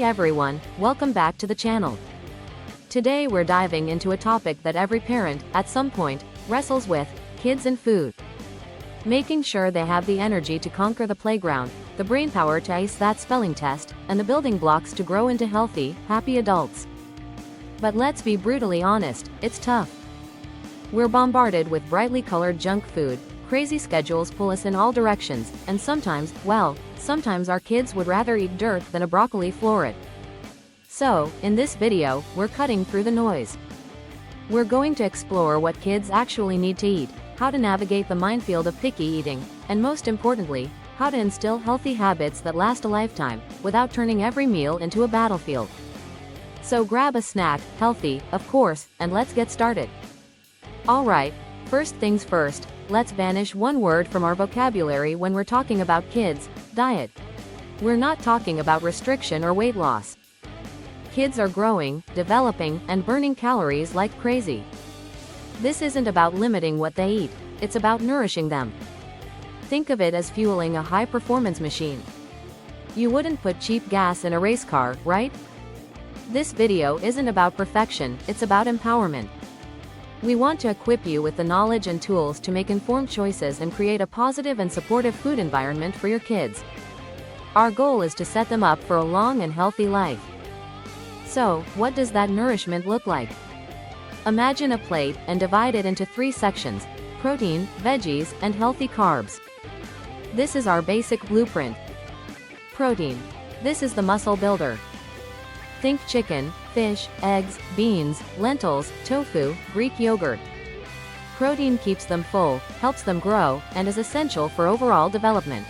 Hey everyone, welcome back to the channel. Today we're diving into a topic that every parent, at some point, wrestles with: kids and food. Making sure they have the energy to conquer the playground, the brainpower to ace that spelling test, and the building blocks to grow into healthy, happy adults. But let's be brutally honest, it's tough. We're bombarded with brightly colored junk food, crazy schedules pull us in all directions, and sometimes our kids would rather eat dirt than a broccoli floret. So, in this video, we're cutting through the noise. We're going to explore what kids actually need to eat, how to navigate the minefield of picky eating, and most importantly, how to instill healthy habits that last a lifetime, without turning every meal into a battlefield. So grab a snack, healthy, of course, and let's get started. Alright, first things first, let's banish one word from our vocabulary when we're talking about kids: diet. We're not talking about restriction or weight loss. Kids are growing, developing, and burning calories like crazy. This isn't about limiting what they eat, it's about nourishing them. Think of it as fueling a high-performance machine. You wouldn't put cheap gas in a race car, right? This video isn't about perfection, it's about empowerment. We want to equip you with the knowledge and tools to make informed choices and create a positive and supportive food environment for your kids. Our goal is to set them up for a long and healthy life. So, what does that nourishment look like? Imagine a plate and divide it into 3 sections: protein, veggies, and healthy carbs. This is our basic blueprint. Protein. This is the muscle builder. Think chicken, fish, eggs, beans, lentils, tofu, Greek yogurt. Protein keeps them full, helps them grow, and is essential for overall development.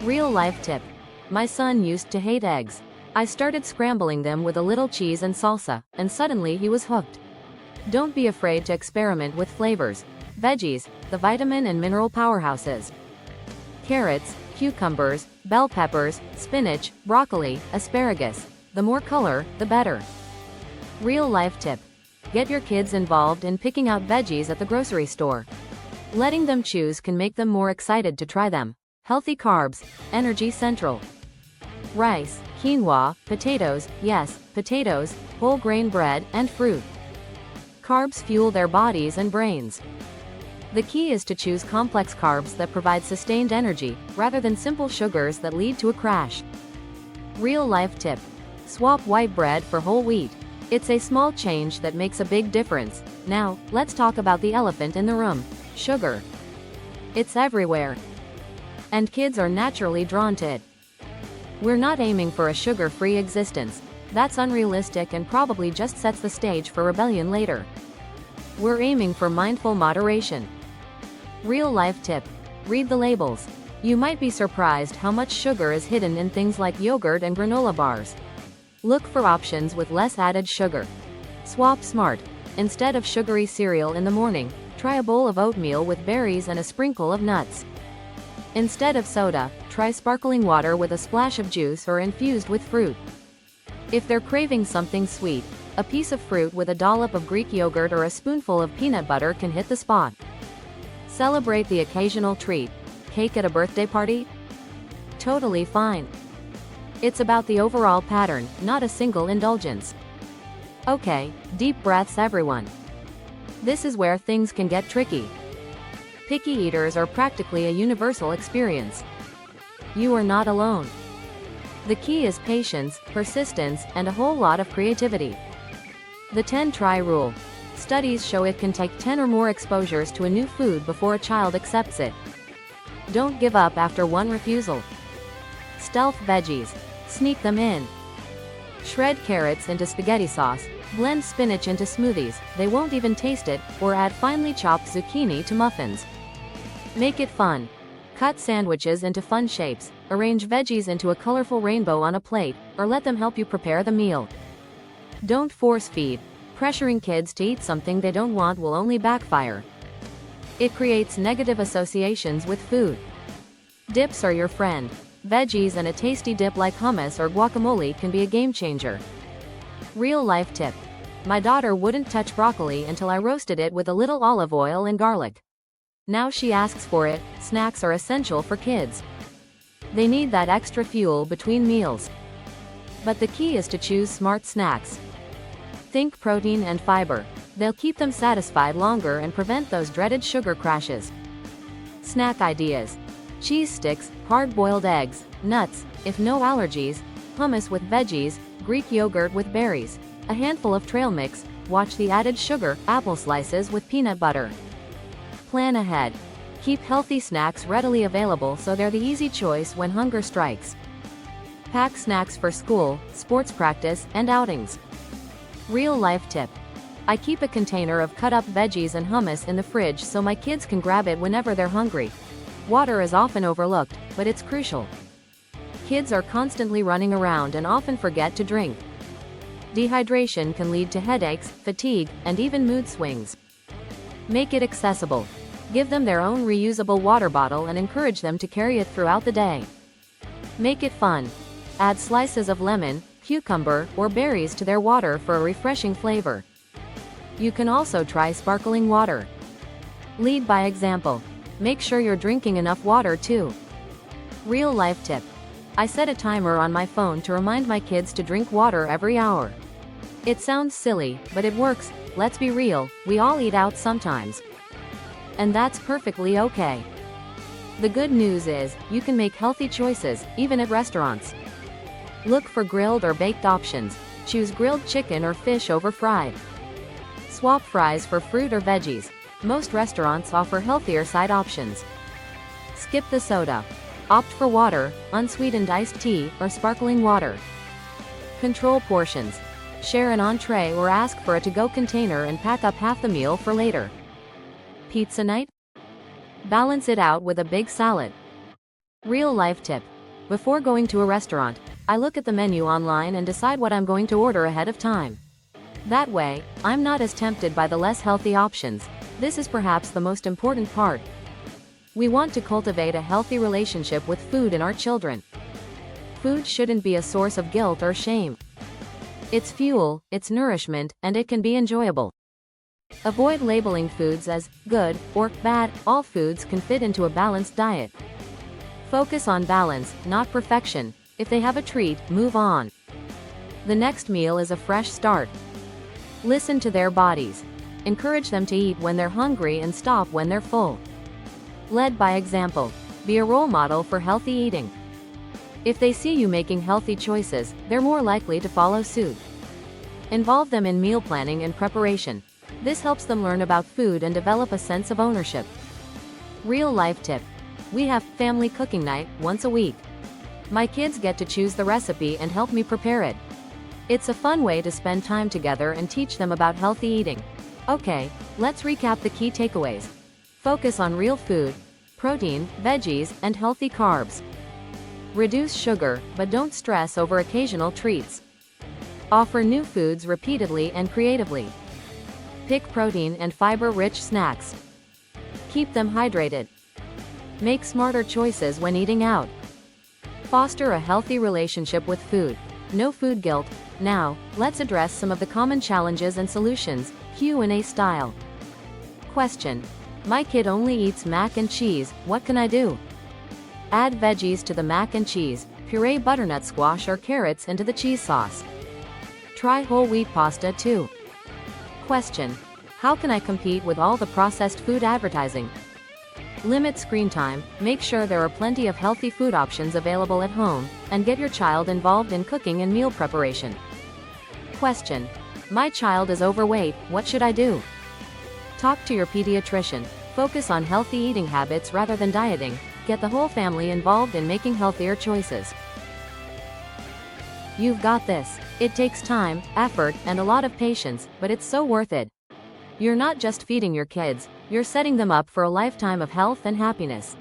Real-life tip. My son used to hate eggs. I started scrambling them with a little cheese and salsa, and suddenly he was hooked. Don't be afraid to experiment with flavors. Veggies, the vitamin and mineral powerhouses. Carrots, cucumbers, bell peppers, spinach, broccoli, asparagus. The more color, the better. Real-life tip. Get your kids involved in picking out veggies at the grocery store. Letting them choose can make them more excited to try them. Healthy carbs, energy central. Rice, quinoa, potatoes, yes, potatoes, whole grain bread, and fruit. Carbs fuel their bodies and brains. The key is to choose complex carbs that provide sustained energy, rather than simple sugars that lead to a crash. Real-life tip. Swap white bread for whole wheat. It's a small change that makes a big difference. Now, let's talk about the elephant in the room: sugar. It's everywhere. And kids are naturally drawn to it. We're not aiming for a sugar-free existence. That's unrealistic and probably just sets the stage for rebellion later. We're aiming for mindful moderation. Real-life tip. Read the labels. You might be surprised how much sugar is hidden in things like yogurt and granola bars. Look for options with less added sugar. Swap smart. Instead of sugary cereal in the morning, try a bowl of oatmeal with berries and a sprinkle of nuts. Instead of soda, try sparkling water with a splash of juice or infused with fruit. If they're craving something sweet, a piece of fruit with a dollop of Greek yogurt or a spoonful of peanut butter can hit the spot. Celebrate the occasional treat. Cake at a birthday party? Totally fine. It's about the overall pattern, not a single indulgence. Okay, deep breaths everyone. This is where things can get tricky. Picky eaters are practically a universal experience. You are not alone. The key is patience, persistence, and a whole lot of creativity. The 10-try rule. Studies show it can take 10 or more exposures to a new food before a child accepts it. Don't give up after one refusal. Stealth veggies. Sneak them in. Shred carrots into spaghetti sauce, blend spinach into smoothies, they won't even taste it, or add finely chopped zucchini to muffins. Make it fun. Cut sandwiches into fun shapes, arrange veggies into a colorful rainbow on a plate, or let them help you prepare the meal. Don't force feed. Pressuring kids to eat something they don't want will only backfire. It creates negative associations with food. Dips are your friend. Veggies and a tasty dip like hummus or guacamole can be a game changer. Real-life tip. My daughter wouldn't touch broccoli until I roasted it with a little olive oil and garlic. Now she asks for it. Snacks are essential for kids. They need that extra fuel between meals. But the key is to choose smart snacks. Think protein and fiber. They'll keep them satisfied longer and prevent those dreaded sugar crashes. Snack ideas: cheese sticks, hard-boiled eggs, nuts, if no allergies, hummus with veggies, Greek yogurt with berries, a handful of trail mix, watch the added sugar, apple slices with peanut butter. Plan ahead. Keep healthy snacks readily available so they're the easy choice when hunger strikes. Pack snacks for school, sports practice, and outings. Real-life tip: I keep a container of cut-up veggies and hummus in the fridge so my kids can grab it whenever they're hungry. Water is often overlooked, but it's crucial. Kids are constantly running around and often forget to drink. Dehydration can lead to headaches, fatigue, and even mood swings. Make it accessible. Give them their own reusable water bottle and encourage them to carry it throughout the day. Make it fun. Add slices of lemon, cucumber, or berries to their water for a refreshing flavor. You can also try sparkling water. Lead by example. Make sure you're drinking enough water too. Real-life tip: I set a timer on my phone to remind my kids to drink water every hour. It sounds silly, but it works. Let's be real, we all eat out sometimes. And that's perfectly okay. The good news is, you can make healthy choices, even at restaurants. Look for grilled or baked options. Choose grilled chicken or fish over fried. Swap fries for fruit or veggies. Most restaurants offer healthier side options. Skip the soda. Opt for water, unsweetened iced tea, or sparkling water. Control portions. Share an entree or ask for a to-go container and pack up half the meal for later. Pizza night? Balance it out with a big salad. Real-life tip: before going to a restaurant, I look at the menu online and decide what I'm going to order ahead of time. That way, I'm not as tempted by the less healthy options. This is perhaps the most important part. We want to cultivate a healthy relationship with food in our children. Food shouldn't be a source of guilt or shame. It's fuel, it's nourishment, and it can be enjoyable. Avoid labeling foods as good or bad. All foods can fit into a balanced diet. Focus on balance, not perfection. If they have a treat, move on. The next meal is a fresh start. Listen to their bodies. Encourage them to eat when they're hungry and stop when they're full. Lead by example. Be a role model for healthy eating. If they see you making healthy choices, they're more likely to follow suit. Involve them in meal planning and preparation. This helps them learn about food and develop a sense of ownership. Real-life tip: we have family cooking night once a week. My kids get to choose the recipe and help me prepare it. It's a fun way to spend time together and teach them about healthy eating. Okay, let's recap the key takeaways. Focus on real food, protein, veggies, and healthy carbs. Reduce sugar, but don't stress over occasional treats. Offer new foods repeatedly and creatively. Pick protein and fiber-rich snacks. Keep them hydrated. Make smarter choices when eating out. Foster a healthy relationship with food. No food guilt. Now, let's address some of the common challenges and solutions, Q&A style. Question: my kid only eats mac and cheese, what can I do? Add veggies to the mac and cheese. Puree butternut squash or carrots into the cheese sauce. Try whole wheat pasta too. Question: how can I compete with all the processed food advertising? Limit screen time, make sure there are plenty of healthy food options available at home, and get your child involved in cooking and meal preparation. Question: my child is overweight, what should I do? Talk to your pediatrician. Focus on healthy eating habits rather than dieting. Get the whole family involved in making healthier choices. You've got this. It takes time, effort, and a lot of patience, but it's so worth it. You're not just feeding your kids, you're setting them up for a lifetime of health and happiness.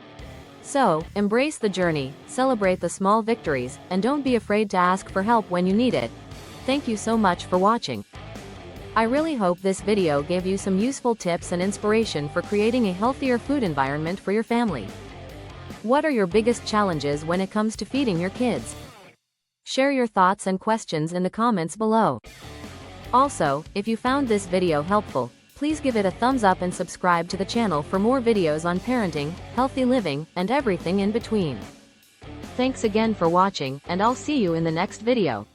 So, embrace the journey, celebrate the small victories, and don't be afraid to ask for help when you need it. Thank you so much for watching. I really hope this video gave you some useful tips and inspiration for creating a healthier food environment for your family. What are your biggest challenges when it comes to feeding your kids? Share your thoughts and questions in the comments below. Also, if you found this video helpful, please give it a thumbs up and subscribe to the channel for more videos on parenting, healthy living, and everything in between. Thanks again for watching, and I'll see you in the next video.